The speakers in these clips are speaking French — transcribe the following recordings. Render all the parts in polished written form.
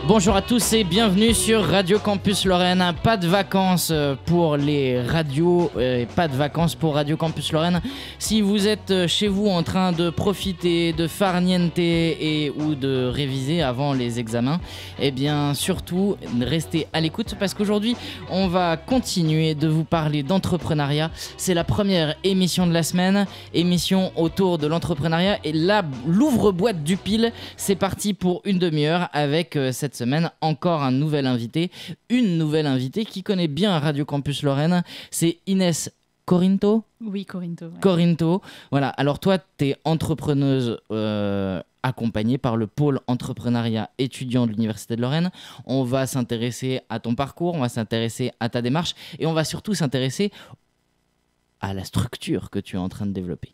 Bonjour à tous et bienvenue sur Radio Campus Lorraine. Pas de vacances pour les radios et pas de vacances pour Radio Campus Lorraine. Si vous êtes chez vous en train de profiter, de farniente ou de réviser avant les examens, eh bien surtout restez à l'écoute parce qu'aujourd'hui on va continuer de vous parler d'entrepreneuriat. C'est la première émission de la semaine, émission autour de l'entrepreneuriat et là l'ouvre-boîte du pile, c'est parti pour une demi-heure avec cette semaine encore une nouvelle invitée qui connaît bien Radio Campus Lorraine, c'est Inès Corinto. Oui, Corinto. Ouais. Corinto, voilà. Alors toi, tu es entrepreneuse accompagnée par le pôle entrepreneuriat étudiant de l'Université de Lorraine. On va s'intéresser à ton parcours, on va s'intéresser à ta démarche et on va surtout s'intéresser à la structure que tu es en train de développer.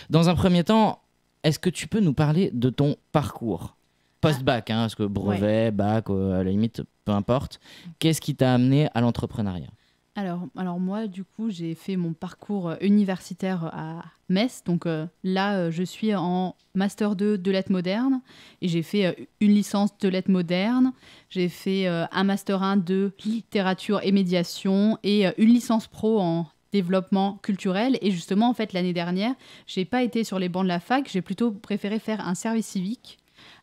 Dans un premier temps, est-ce que tu peux nous parler de ton parcours ? Post-bac, parce que brevet, bac, à la limite, peu importe. Qu'est-ce qui t'a amené à l'entrepreneuriat ? Alors moi, du coup, j'ai fait mon parcours universitaire à Metz. Donc là, je suis en Master 2 de lettres modernes et j'ai fait une licence de lettres modernes. J'ai fait un Master 1 de littérature et médiation et une licence pro en développement culturel. Et justement, en fait, l'année dernière, j'ai pas été sur les bancs de la fac. J'ai plutôt préféré faire un service civique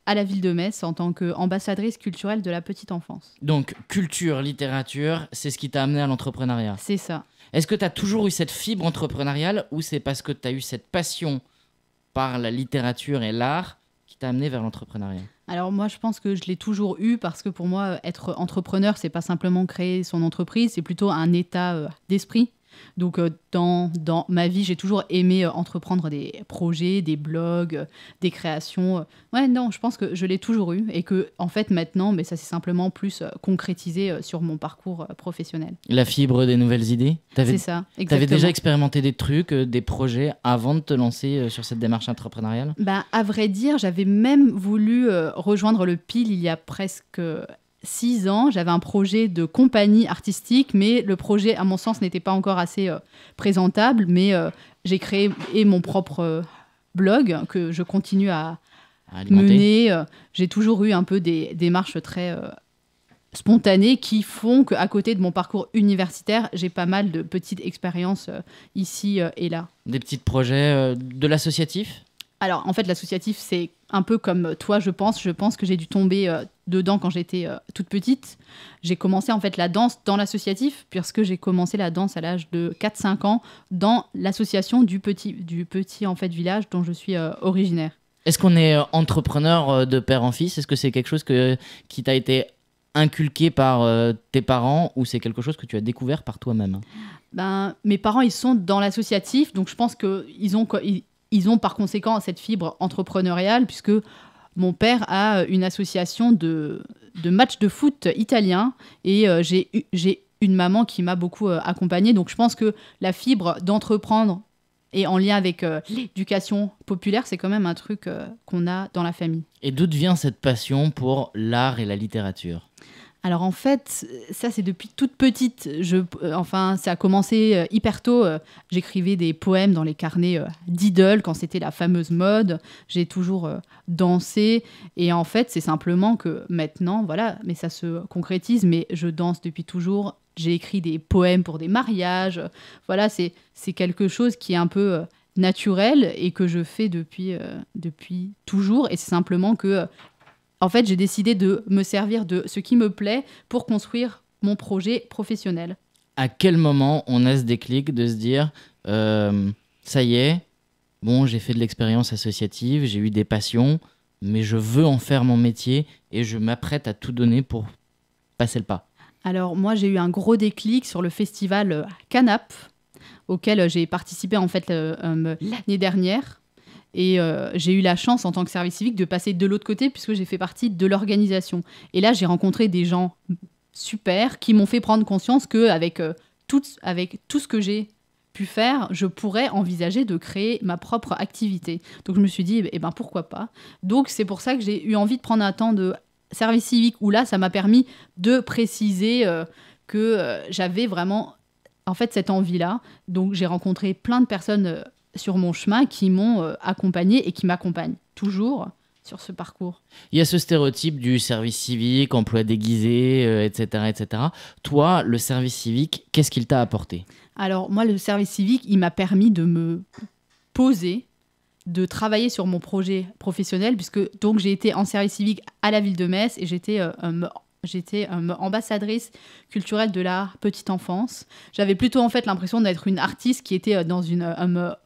à la ville de Metz en tant qu'ambassadrice culturelle de la petite enfance. Donc, culture, littérature, c'est ce qui t'a amené à l'entrepreneuriat. C'est ça. Est-ce que tu as toujours eu cette fibre entrepreneuriale ou c'est parce que tu as eu cette passion par la littérature et l'art qui t'a amené vers l'entrepreneuriat ? Alors moi, je pense que je l'ai toujours eu parce que pour moi, être entrepreneur, c'est pas simplement créer son entreprise, c'est plutôt un état d'esprit. Donc dans ma vie, j'ai toujours aimé entreprendre des projets, des blogs, des créations. Ouais, non, je pense que je l'ai toujours eu et que en fait maintenant, mais ça s'est simplement plus concrétisé sur mon parcours professionnel. La fibre des nouvelles idées ? C'est ça, exactement. T'avais déjà expérimenté des trucs, des projets avant de te lancer sur cette démarche entrepreneuriale ? À vrai dire, j'avais même voulu rejoindre le PIL il y a presque 6 ans, j'avais un projet de compagnie artistique, mais le projet, à mon sens, n'était pas encore assez présentable. Mais j'ai créé mon propre blog que je continue à mener. J'ai toujours eu un peu des démarches très spontanées qui font qu'à côté de mon parcours universitaire, j'ai pas mal de petites expériences ici et là. Des petits projets de l'associatif ? Alors, en fait, l'associatif, c'est un peu comme toi, je pense. Je pense que j'ai dû tomber dedans quand j'étais toute petite. J'ai commencé, en fait, la danse dans l'associatif, puisque j'ai commencé la danse à l'âge de 4-5 ans dans l'association du petit en fait, village dont je suis originaire. Est-ce qu'on est entrepreneur de père en fils ? Est-ce que c'est quelque chose qui t'a été inculqué par tes parents ou c'est quelque chose que tu as découvert par toi-même ? Mes parents, ils sont dans l'associatif, donc je pense qu'ils ont par conséquent cette fibre entrepreneuriale puisque mon père a une association de matchs de foot italien et j'ai une maman qui m'a beaucoup accompagnée. Donc je pense que la fibre d'entreprendre et en lien avec l'éducation populaire, c'est quand même un truc qu'on a dans la famille. Et d'où vient cette passion pour l'art et la littérature ? Alors en fait, ça c'est depuis toute petite. Ça a commencé hyper tôt. J'écrivais des poèmes dans les carnets d'Idol quand c'était la fameuse mode. J'ai toujours dansé. Et en fait, c'est simplement que maintenant, voilà, mais ça se concrétise. Mais je danse depuis toujours. J'ai écrit des poèmes pour des mariages. Voilà, c'est quelque chose qui est un peu naturel et que je fais depuis toujours. Et c'est simplement que... En fait, j'ai décidé de me servir de ce qui me plaît pour construire mon projet professionnel. À quel moment on a ce déclic de se dire ça y est, bon, j'ai fait de l'expérience associative, j'ai eu des passions, mais je veux en faire mon métier et je m'apprête à tout donner pour passer le pas ? Alors moi, j'ai eu un gros déclic sur le festival Canap, auquel j'ai participé en fait l'année dernière. Et j'ai eu la chance en tant que service civique de passer de l'autre côté puisque j'ai fait partie de l'organisation. Et là, j'ai rencontré des gens super qui m'ont fait prendre conscience qu'avec tout ce que j'ai pu faire, je pourrais envisager de créer ma propre activité. Donc je me suis dit, pourquoi pas ? Donc c'est pour ça que j'ai eu envie de prendre un temps de service civique où là, ça m'a permis de préciser que j'avais vraiment en fait cette envie-là. Donc j'ai rencontré plein de personnes sur mon chemin qui m'ont accompagnée et qui m'accompagnent toujours sur ce parcours. Il y a ce stéréotype du service civique, emploi déguisé, etc., etc. Toi, le service civique, qu'est-ce qu'il t'a apporté ? Alors moi, le service civique, il m'a permis de me poser, de travailler sur mon projet professionnel, puisque donc j'ai été en service civique à la ville de Metz et j'étais ambassadrice culturelle de la petite enfance. J'avais plutôt en fait l'impression d'être une artiste qui était dans une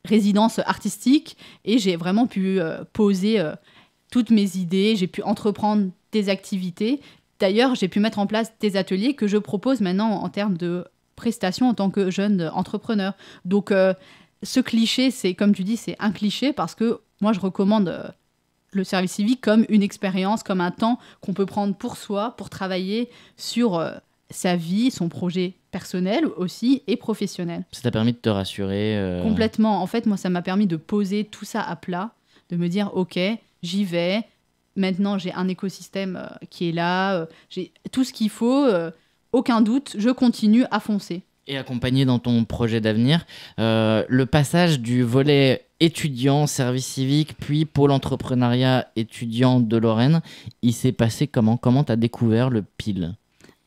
résidence artistique et j'ai vraiment pu poser toutes mes idées, j'ai pu entreprendre des activités. D'ailleurs, j'ai pu mettre en place des ateliers que je propose maintenant en termes de prestations en tant que jeune entrepreneur. Donc, ce cliché, c'est comme tu dis, c'est un cliché parce que moi, je recommande le service civique comme une expérience, comme un temps qu'on peut prendre pour soi, pour travailler sur sa vie, son projet personnel aussi et professionnel. Ça t'a permis de te rassurer Complètement. En fait, moi, ça m'a permis de poser tout ça à plat, de me dire, OK, j'y vais. Maintenant, j'ai un écosystème qui est là, j'ai tout ce qu'il faut, aucun doute, je continue à foncer. Et accompagné dans ton projet d'avenir, le passage du volet étudiant, service civique, puis pôle entrepreneuriat étudiant de Lorraine, il s'est passé comment ? Comment t'as découvert le PIL ?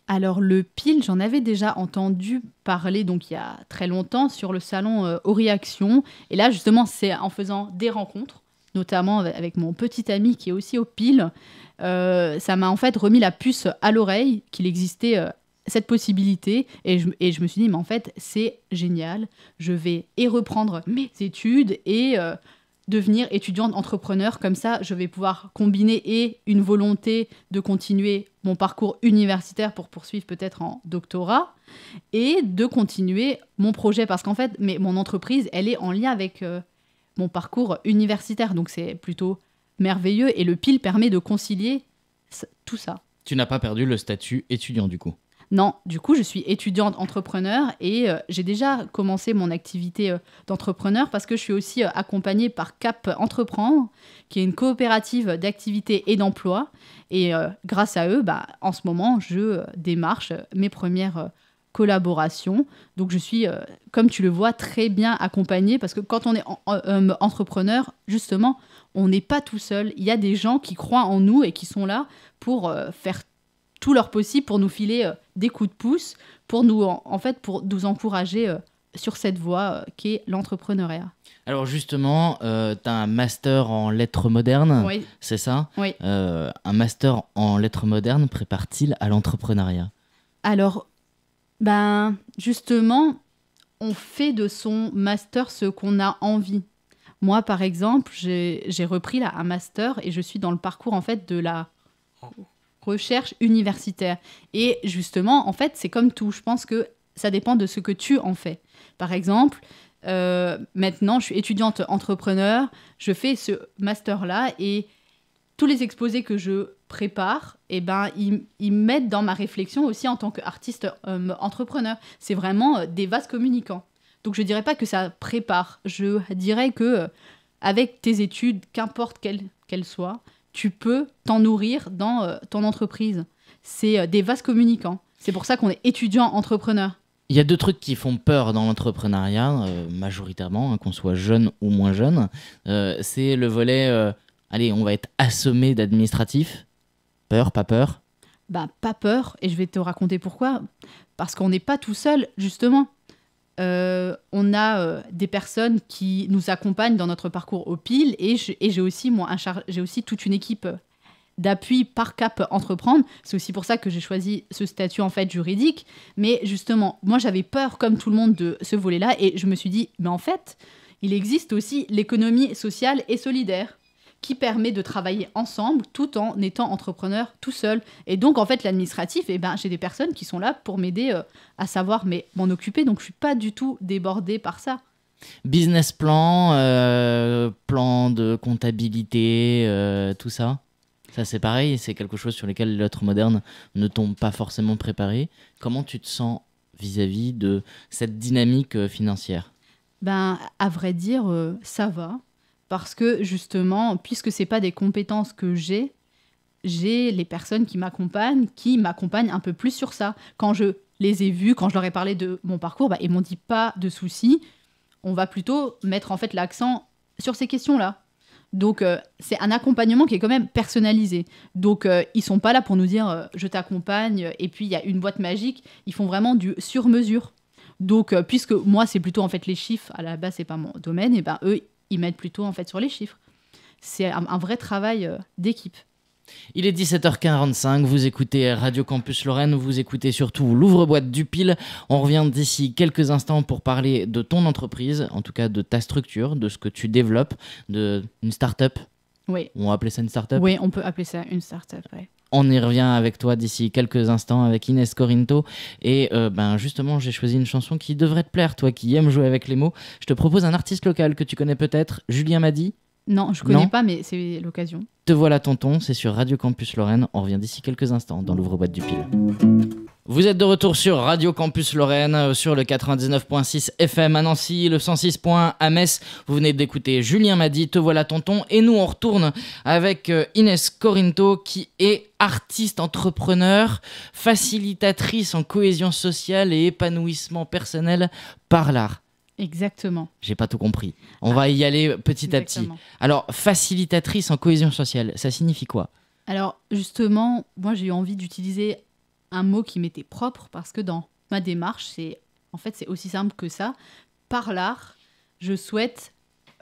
Alors le PIL, j'en avais déjà entendu parler donc il y a très longtemps sur le salon Auriaction. Et là justement c'est en faisant des rencontres, notamment avec mon petit ami qui est aussi au PIL, ça m'a en fait remis la puce à l'oreille qu'il existait cette possibilité et je me suis dit mais en fait c'est génial, je vais reprendre mes études et devenir étudiante entrepreneur, comme ça je vais pouvoir combiner et une volonté de continuer mon parcours universitaire pour poursuivre peut-être en doctorat et de continuer mon projet parce qu'en fait mon entreprise elle est en lien avec mon parcours universitaire, donc c'est plutôt merveilleux et le PIL permet de concilier tout ça. Tu n'as pas perdu le statut étudiant du coup ? Non, du coup, je suis étudiante entrepreneur et j'ai déjà commencé mon activité d'entrepreneur parce que je suis aussi accompagnée par Cap Entreprendre, qui est une coopérative d'activité et d'emploi. Et grâce à eux, en ce moment, je démarche mes premières collaborations. Donc, je suis, comme tu le vois, très bien accompagnée parce que quand on est entrepreneur, justement, on n'est pas tout seul. Il y a des gens qui croient en nous et qui sont là pour faire tout leur possible pour nous filer des coups de pouce, pour nous encourager sur cette voie qu'est l'entrepreneuriat. Alors justement, tu as un master en lettres modernes, Oui. C'est ça ? Oui. Un master en lettres modernes prépare-t-il à l'entrepreneuriat ? Alors, justement, on fait de son master ce qu'on a envie. Moi, par exemple, j'ai repris là, un master et je suis dans le parcours en fait de la recherche universitaire. Et justement, en fait, c'est comme tout. Je pense que ça dépend de ce que tu en fais. Par exemple, maintenant, je suis étudiante entrepreneur, je fais ce master-là et tous les exposés que je prépare, ils m'aident dans ma réflexion aussi en tant qu'artiste entrepreneur. C'est vraiment des vases communicants. Donc, je ne dirais pas que ça prépare. Je dirais que avec tes études, qu'importe qu'elles soient, tu peux t'en nourrir dans ton entreprise. C'est des vases communicants. C'est pour ça qu'on est étudiant entrepreneur. Il y a deux trucs qui font peur dans l'entrepreneuriat, majoritairement, qu'on soit jeune ou moins jeune. C'est le volet, allez, on va être assommé d'administratifs. Peur, pas peur ? Pas peur, et je vais te raconter pourquoi. Parce qu'on n'est pas tout seul, justement. On a des personnes qui nous accompagnent dans notre parcours au PIL et j'ai aussi toute une équipe d'appui par Cap Entreprendre. C'est aussi pour ça que j'ai choisi ce statut en fait juridique. Mais justement, moi j'avais peur comme tout le monde de ce volet-là et je me suis dit, mais en fait, il existe aussi l'économie sociale et solidaire qui permet de travailler ensemble tout en étant entrepreneur tout seul. Et donc, en fait, l'administratif, j'ai des personnes qui sont là pour m'aider à savoir m'en occuper. Donc, je ne suis pas du tout débordée par ça. Business plan, plan de comptabilité, tout ça. Ça, c'est pareil. C'est quelque chose sur lequel les lettres modernes ne t'ont pas forcément préparé. Comment tu te sens vis-à-vis de cette dynamique financière ? À vrai dire, ça va. Parce que justement, puisque ce n'est pas des compétences que j'ai les personnes qui m'accompagnent un peu plus sur ça. Quand je les ai vues, quand je leur ai parlé de mon parcours, ils m'ont dit pas de soucis. On va plutôt mettre en fait l'accent sur ces questions-là. Donc, c'est un accompagnement qui est quand même personnalisé. Donc, ils sont pas là pour nous dire je t'accompagne et puis il y a une boîte magique. Ils font vraiment du sur-mesure. Donc, puisque moi, c'est plutôt en fait les chiffres, à la base, c'est pas mon domaine, et ben eux, ils m'aident plutôt en fait sur les chiffres. C'est un vrai travail d'équipe. Il est 17h45, vous écoutez Radio Campus Lorraine, vous écoutez surtout l'ouvre-boîte du Pile. On revient d'ici quelques instants pour parler de ton entreprise, en tout cas de ta structure, de ce que tu développes, d'une start-up. Oui. On va appeler ça une start-up? Oui, on peut appeler ça une start-up, ouais. On y revient avec toi d'ici quelques instants avec Inès Corinto. Et justement, j'ai choisi une chanson qui devrait te plaire, toi qui aimes jouer avec les mots. Je te propose un artiste local que tu connais peut-être, Julien Madi. Non, je connais pas, mais c'est l'occasion. Te voilà tonton, c'est sur Radio Campus Lorraine. On revient d'ici quelques instants dans l'ouvre-boîte du Pile. Vous êtes de retour sur Radio Campus Lorraine, sur le 99.6 FM à Nancy, le 106.1 à Metz. Vous venez d'écouter Julien Madi, Te voilà tonton. Et nous, on retourne avec Inès Corinto, qui est artiste, entrepreneur, facilitatrice en cohésion sociale et épanouissement personnel par l'art. Exactement. J'ai pas tout compris. On va y aller petit à petit. Alors, facilitatrice en cohésion sociale, ça signifie quoi? Alors, justement, moi, j'ai eu envie d'utiliser un mot qui m'était propre parce que dans ma démarche, c'est aussi simple que ça. Par l'art, je souhaite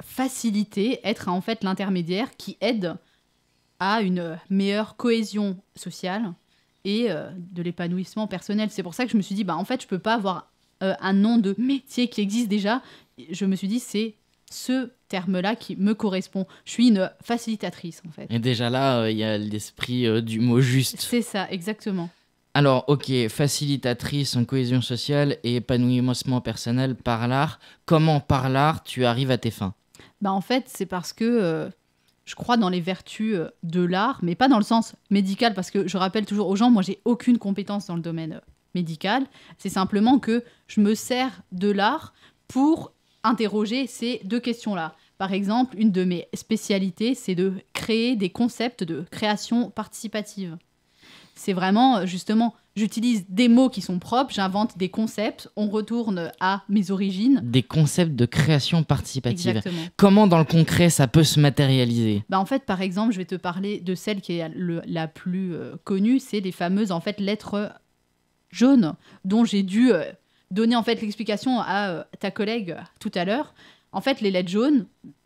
faciliter, être en fait l'intermédiaire qui aide à une meilleure cohésion sociale et de l'épanouissement personnel. C'est pour ça que je me suis dit, je peux pas avoir un nom de métier qui existe déjà. Je me suis dit, c'est ce terme-là qui me correspond. Je suis une facilitatrice, en fait. Et déjà là, il y a l'esprit du mot juste. C'est ça, exactement. Alors, ok, facilitatrice en cohésion sociale et épanouissement personnel par l'art. Comment par l'art tu arrives à tes fins? En fait, c'est parce que je crois dans les vertus de l'art, mais pas dans le sens médical, parce que je rappelle toujours aux gens, moi, j'ai aucune compétence dans le domaine médical. C'est simplement que je me sers de l'art pour interroger ces deux questions-là. Par exemple, une de mes spécialités, c'est de créer des concepts de création participative. C'est vraiment, justement, j'utilise des mots qui sont propres, j'invente des concepts, on retourne à mes origines. Des concepts de création participative. Exactement. Comment, dans le concret, ça peut se matérialiser? En fait, par exemple, je vais te parler de celle qui est la plus connue, c'est les fameuses, en fait, lettres jaunes, dont j'ai dû donner, en fait, l'explication à ta collègue tout à l'heure. En fait, les lettres jaunes,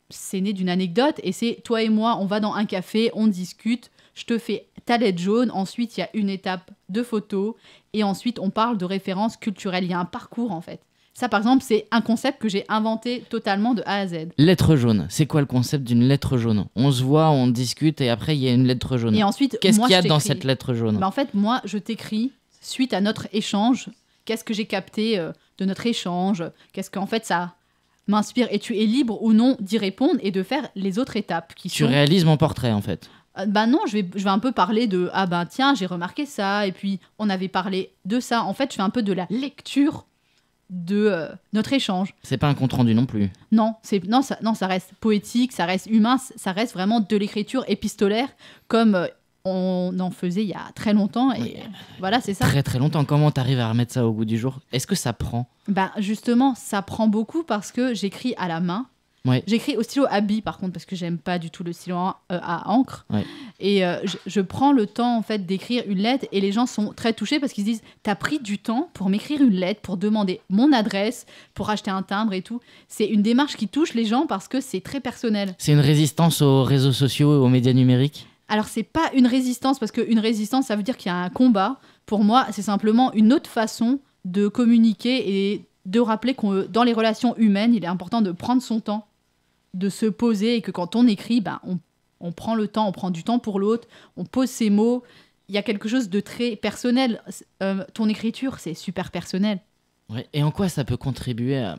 c'est né d'une anecdote, et c'est toi et moi, on va dans un café, on discute, je te fais ta lettre jaune, ensuite il y a une étape de photo, et ensuite on parle de références culturelles. Il y a un parcours en fait. Ça par exemple, c'est un concept que j'ai inventé totalement de A à Z. Lettre jaune, c'est quoi le concept d'une lettre jaune? On se voit, on discute, et après il y a une lettre jaune. Et ensuite, qu'est-ce qu'il y a dans cette lettre jaune? En fait, moi je t'écris, suite à notre échange, qu'est-ce que j'ai capté de notre échange, qu'est-ce qu'en fait ça m'inspire, et tu es libre ou non d'y répondre et de faire les autres étapes qui Tu réalises mon portrait en fait. Non, je vais un peu parler de tiens, j'ai remarqué ça, et puis on avait parlé de ça. En fait, je fais un peu de la lecture de notre échange. C'est pas un compte rendu non plus. Non, ça reste poétique, ça reste humain, ça reste vraiment de l'écriture épistolaire comme on en faisait il y a très longtemps, et oui. Voilà, c'est ça. Très très longtemps. Comment t'arrives à remettre ça au goût du jour? Est-ce que ça prend? Justement, ça prend beaucoup parce que j'écris à la main. Ouais. J'écris au stylo à billes par contre parce que j'aime pas du tout le stylo à encre. Ouais. Et je prends le temps en fait d'écrire une lettre, et les gens sont très touchés parce qu'ils se disent t'as pris du temps pour m'écrire une lettre, pour demander mon adresse, pour acheter un timbre et tout. C'est une démarche qui touche les gens parce que c'est très personnel. C'est une résistance aux réseaux sociaux et aux médias numériques? Alors c'est pas une résistance, parce qu'une résistance ça veut dire qu'il y a un combat. Pour moi c'est simplement une autre façon de communiquer et de rappeler que dans les relations humaines il est important de prendre son temps, de se poser, et que quand on écrit, on prend le temps, on prend du temps pour l'autre, on pose ses mots. Il y a quelque chose de très personnel. Ton écriture, c'est super personnel. Ouais. Et en quoi ça peut contribuer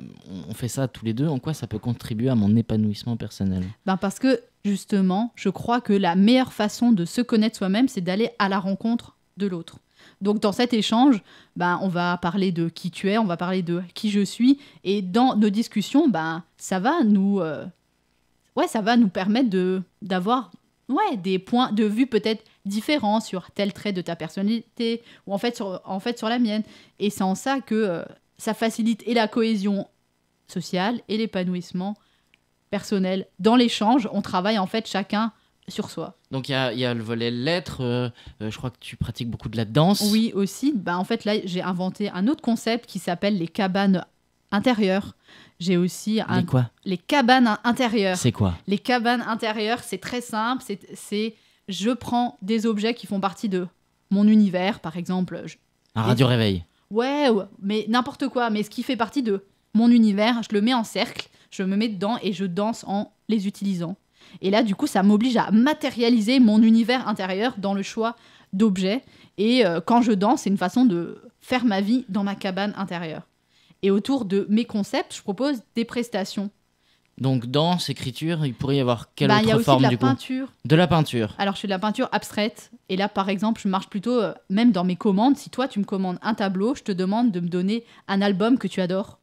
on fait ça tous les deux, en quoi ça peut contribuer à mon épanouissement personnel? Parce que, justement, je crois que la meilleure façon de se connaître soi-même, c'est d'aller à la rencontre de l'autre. Donc, dans cet échange, on va parler de qui tu es, on va parler de qui je suis, et dans nos discussions, ça va nous permettre d'avoir des points de vue peut-être différents sur tel trait de ta personnalité, ou en fait sur la mienne. Et c'est en ça que ça facilite et la cohésion sociale et l'épanouissement personnel. Dans l'échange, on travaille en fait chacun sur soi. Donc il y a le volet lettres, je crois que tu pratiques beaucoup de la danse. Oui, aussi. En fait, là, j'ai inventé un autre concept qui s'appelle les cabanes intérieures. J'ai aussi Les quoi? les cabanes intérieures. C'est quoi? Les cabanes intérieures, c'est très simple. Je prends des objets qui font partie de mon univers, par exemple. Un radio-réveil. Ouais, mais n'importe quoi. Mais ce qui fait partie de mon univers, je le mets en cercle, je me mets dedans et je danse en les utilisant. Et là, du coup, ça m'oblige à matérialiser mon univers intérieur dans le choix d'objets. Et quand je danse, c'est une façon de faire ma vie dans ma cabane intérieure. Et autour de mes concepts, je propose des prestations. Donc danse, écriture, il pourrait y avoir quelle Il y a autre aussi forme de la du coup? peinture. De la peinture. Alors, je fais de la peinture abstraite. Et là, par exemple, je marche plutôt, même dans mes commandes, si toi, tu me commandes un tableau, je te demande de me donner un album que tu adores.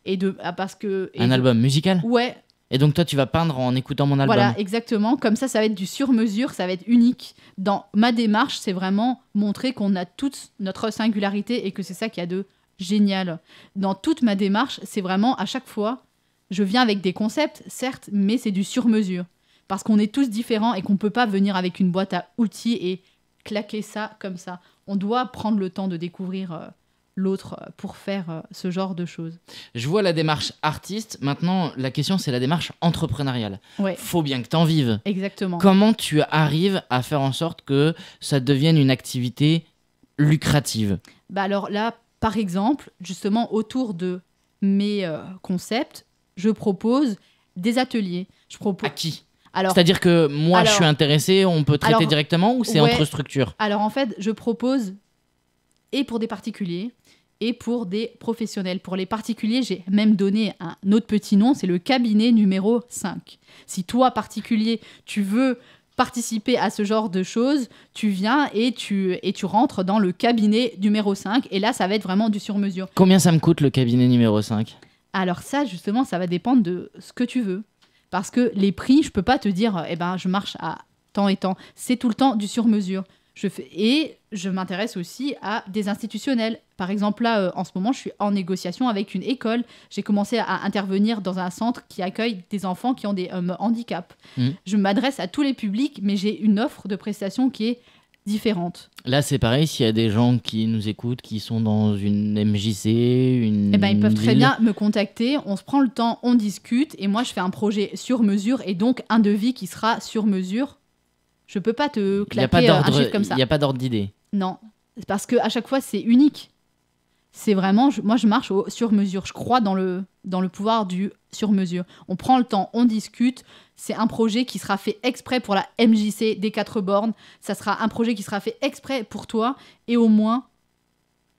Un album musical? Ouais. Et donc toi, tu vas peindre en écoutant mon album? Voilà, exactement. Comme ça va être du sur-mesure, ça va être unique. Dans ma démarche, c'est vraiment montrer qu'on a toute notre singularité et que c'est ça qu'il y a de génial. Dans toute ma démarche, c'est vraiment à chaque fois, je viens avec des concepts, certes, mais c'est du sur-mesure. Parce qu'on est tous différents et qu'on ne peut pas venir avec une boîte à outils et claquer ça comme ça. On doit prendre le temps de découvrir l'autre pour faire ce genre de choses. Je vois la démarche artiste. Maintenant, la question, c'est la démarche entrepreneuriale. Ouais. Faut bien que tu en vives. Exactement. Comment tu arrives à faire en sorte que ça devienne une activité lucrative? Alors là, par exemple, justement, autour de mes concepts, je propose des ateliers. À qui? C'est-à-dire que moi, je suis intéressé, on peut traiter directement ou c'est entre structures? Alors en fait, je propose et pour des particuliers et pour des professionnels. Pour les particuliers, j'ai même donné un autre petit nom, c'est le cabinet numéro 5. Si toi, particulier, tu veux participer à ce genre de choses, tu viens et tu rentres dans le cabinet numéro 5 et là, ça va être vraiment du sur-mesure. Combien ça me coûte le cabinet numéro 5? Alors ça, justement, ça va dépendre de ce que tu veux. Parce que les prix, je peux pas te dire, je marche à tant et tant. C'est tout le temps du sur-mesure. Et je m'intéresse aussi à des institutionnels. Par exemple, là, en ce moment, je suis en négociation avec une école. J'ai commencé à intervenir dans un centre qui accueille des enfants qui ont des handicaps. Je m'adresse à tous les publics, mais j'ai une offre de prestation qui est différente. Là, c'est pareil, s'il y a des gens qui nous écoutent, qui sont dans une MJC, ils peuvent très bien me contacter. On se prend le temps, on discute. Et moi, je fais un projet sur mesure et donc un devis qui sera sur mesure. Je peux pas te claquer un chiffre comme ça. Il n'y a pas d'ordre d'idée. Non, parce qu'à chaque fois, c'est unique. C'est vraiment... Moi, je marche au sur-mesure. Je crois dans le pouvoir du sur-mesure. On prend le temps, on discute. C'est un projet qui sera fait exprès pour la MJC des 4 bornes. Ça sera un projet qui sera fait exprès pour toi. Et au moins,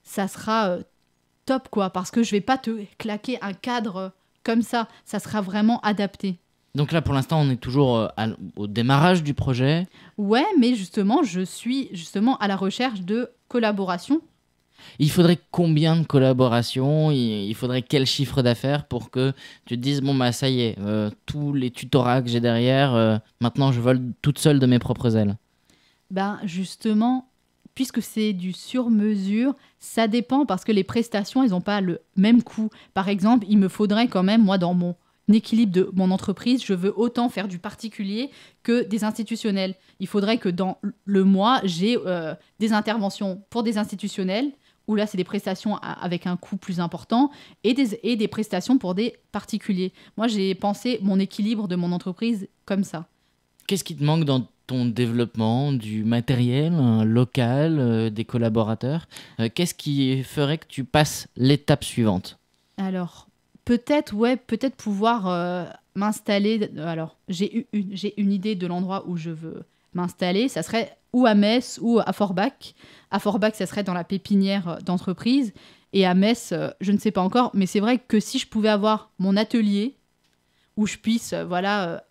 ça sera top, quoi. Parce que je vais pas te claquer un cadre comme ça. Ça sera vraiment adapté. Donc là, pour l'instant, on est toujours au démarrage du projet. Ouais, mais justement, je suis justement à la recherche de collaboration. Il faudrait combien de collaborations? Il faudrait quel chiffre d'affaires pour que tu te dises, bon, bah ça y est, tous les tutorats que j'ai derrière, maintenant je vole toute seule de mes propres ailes. Justement, puisque c'est du sur-mesure, ça dépend parce que les prestations, elles n'ont pas le même coût. Par exemple, il me faudrait quand même, moi, dans mon équilibre de mon entreprise, je veux autant faire du particulier que des institutionnels. Il faudrait que dans le mois, j'ai des interventions pour des institutionnels, où là, c'est des prestations avec un coût plus important, et des prestations pour des particuliers. Moi, j'ai pensé mon équilibre de mon entreprise comme ça. Qu'est-ce qui te manque dans ton développement? Du matériel, un local, des collaborateurs? Qu'est-ce qui ferait que tu passes l'étape suivante? Alors... Peut-être pouvoir m'installer. Alors, j'ai une idée de l'endroit où je veux m'installer. Ça serait ou à Metz ou à Forbach. À Forbach, ça serait dans la pépinière d'entreprise. Et à Metz, je ne sais pas encore. Mais c'est vrai que si je pouvais avoir mon atelier où je puisse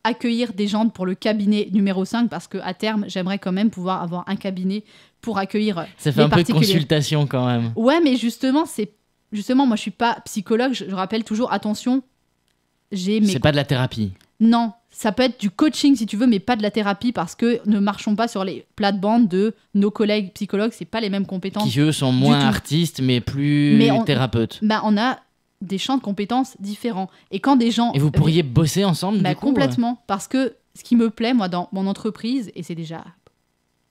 accueillir des gens pour le cabinet numéro 5, parce qu'à terme, j'aimerais quand même pouvoir avoir un cabinet pour accueillir ça fait un peu de consultation quand même. Ouais, mais Justement, moi, je suis pas psychologue. Je rappelle toujours, attention, c'est pas de la thérapie. Non, ça peut être du coaching si tu veux, mais pas de la thérapie parce que ne marchons pas sur les plates-bandes de nos collègues psychologues. C'est pas les mêmes compétences. Qui eux sont moins artistes, mais plus thérapeutes. On a des champs de compétences différents. Et quand des gens... Et vous pourriez bosser ensemble, du coup complètement, parce que ce qui me plaît, moi, dans mon entreprise, et c'est déjà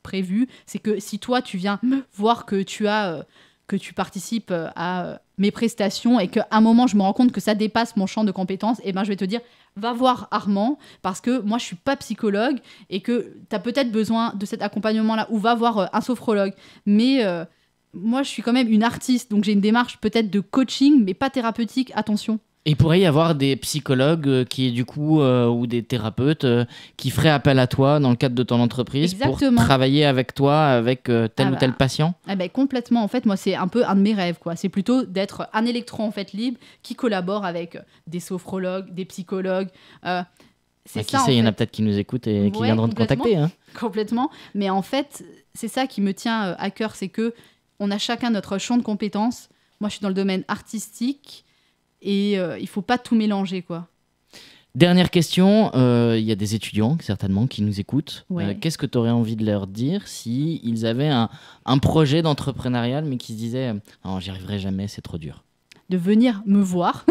prévu, c'est que si toi, tu viens voir que tu participes à mes prestations et qu'à un moment, je me rends compte que ça dépasse mon champ de compétences, et ben, je vais te dire, va voir Armand, parce que moi, je suis pas psychologue et que tu as peut-être besoin de cet accompagnement-là, ou va voir un sophrologue. Mais moi, je suis quand même une artiste, donc j'ai une démarche peut-être de coaching, mais pas thérapeutique, attention. Et il pourrait y avoir des psychologues qui, du coup, ou des thérapeutes qui feraient appel à toi dans le cadre de ton entreprise. Exactement. Pour travailler avec toi, avec tel ou tel patient. Complètement. En fait, moi, c'est un peu un de mes rêves, quoi. C'est plutôt d'être un électron, en fait, libre qui collabore avec des sophrologues, des psychologues. C'est qui sait, il y en a peut-être qui nous écoutent et qui viendront te contacter. Hein. Complètement. Mais en fait, c'est ça qui me tient à cœur, c'est que on a chacun notre champ de compétences. Moi, je suis dans le domaine artistique. Et il faut pas tout mélanger, quoi. Dernière question, il y a des étudiants certainement qui nous écoutent. Ouais. Qu'est-ce que tu aurais envie de leur dire s'ils avaient un projet d'entrepreneurial mais qui se disaient « Non, j'y arriverai jamais, c'est trop dur ». De venir me voir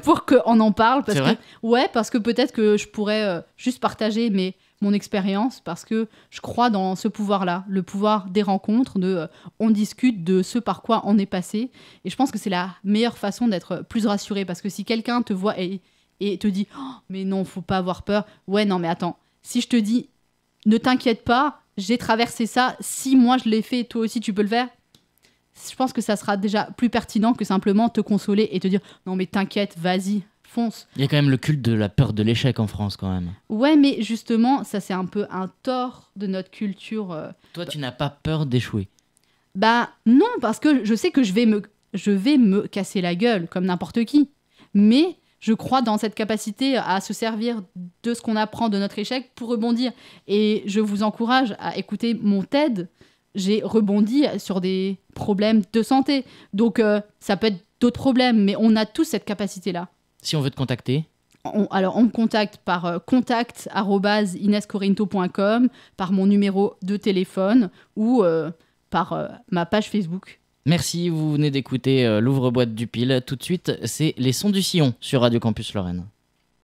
pour qu'on en parle. C'est vrai ? Ouais, parce que peut-être que je pourrais juste partager mon expérience, parce que je crois dans ce pouvoir-là, le pouvoir des rencontres, on discute de ce par quoi on est passé. Et je pense que c'est la meilleure façon d'être plus rassuré, parce que si quelqu'un te voit et te dit oh, « mais non, faut pas avoir peur », ouais, non, mais attends, si je te dis « ne t'inquiète pas, j'ai traversé ça, si moi je l'ai fait, toi aussi tu peux le faire », je pense que ça sera déjà plus pertinent que simplement te consoler et te dire « non, mais t'inquiète, vas-y ». Fonce. Il y a quand même le culte de la peur de l'échec en France quand même. Ouais, mais justement, ça c'est un peu un tort de notre culture. Toi, tu n'as pas peur d'échouer? Bah non, parce que je sais que je vais me casser la gueule comme n'importe qui. Mais je crois dans cette capacité à se servir de ce qu'on apprend de notre échec pour rebondir. Et je vous encourage à écouter mon TED. J'ai rebondi sur des problèmes de santé. Donc ça peut être d'autres problèmes, mais on a tous cette capacité-là. Si on veut te contacter? On me contacte par contact@inescorinto.com, par mon numéro de téléphone ou par ma page Facebook. Merci, vous venez d'écouter l'ouvre-boîte du Pile. Tout de suite, c'est les sons du sillon sur Radio Campus Lorraine.